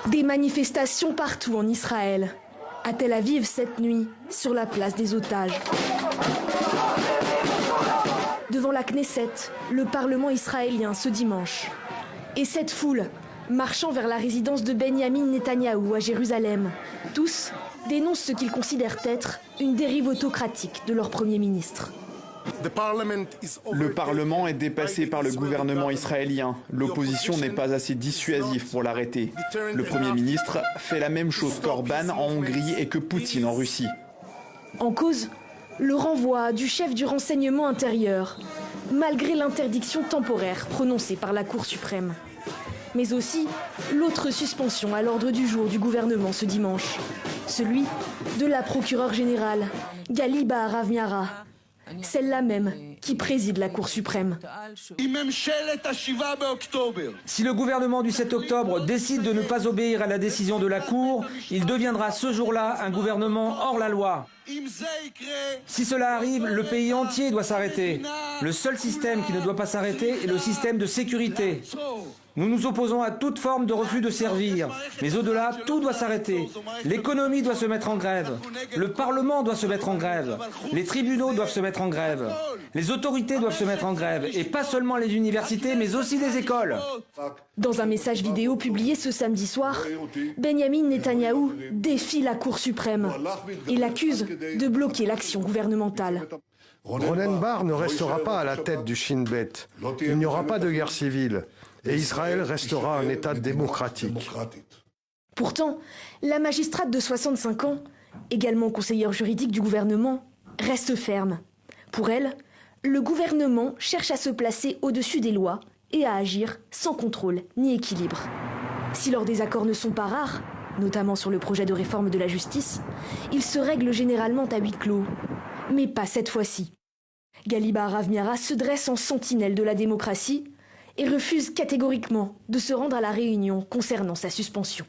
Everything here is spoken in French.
Des manifestations partout en Israël. À Tel Aviv cette nuit, sur la place des otages. Devant la Knesset, le Parlement israélien ce dimanche. Et cette foule, marchant vers la résidence de Benyamin Netanyahou à Jérusalem, tous dénoncent ce qu'ils considèrent être une dérive autocratique de leur Premier ministre. Le Parlement est dépassé par le gouvernement israélien. L'opposition n'est pas assez dissuasive pour l'arrêter. Le Premier ministre fait la même chose qu'Orban en Hongrie et que Poutine en Russie. En cause, le renvoi du chef du renseignement intérieur, malgré l'interdiction temporaire prononcée par la Cour suprême. Mais aussi l'autre suspension à l'ordre du jour du gouvernement ce dimanche. Celui de la procureure générale, Gali Baharav Miara. Celle-là même qui préside la Cour suprême. Si le gouvernement du 7 octobre décide de ne pas obéir à la décision de la Cour, il deviendra ce jour-là un gouvernement hors la loi. Si cela arrive, le pays entier doit s'arrêter. Le seul système qui ne doit pas s'arrêter est le système de sécurité. Nous nous opposons à toute forme de refus de servir. Mais au-delà, tout doit s'arrêter. L'économie doit se mettre en grève. Le Parlement doit se mettre en grève. Les tribunaux doivent se mettre en grève. Les autorités doivent se mettre en grève. Et pas seulement les universités, mais aussi les écoles. Dans un message vidéo publié ce samedi soir, Benyamin Netanyahou défie la Cour suprême et l'accuse de bloquer l'action gouvernementale. Ronen Bar ne restera pas à la tête du Shin Bet. Il n'y aura pas de guerre civile. Et Israël restera un État démocratique. Pourtant, la magistrate de 65 ans, également conseillère juridique du gouvernement, reste ferme. Pour elle, le gouvernement cherche à se placer au-dessus des lois et à agir sans contrôle ni équilibre. Si leurs désaccords ne sont pas rares, notamment sur le projet de réforme de la justice, ils se règlent généralement à huis clos. Mais pas cette fois-ci. Gali Baharav Miara se dresse en sentinelle de la démocratie et refuse catégoriquement de se rendre à la réunion concernant sa suspension.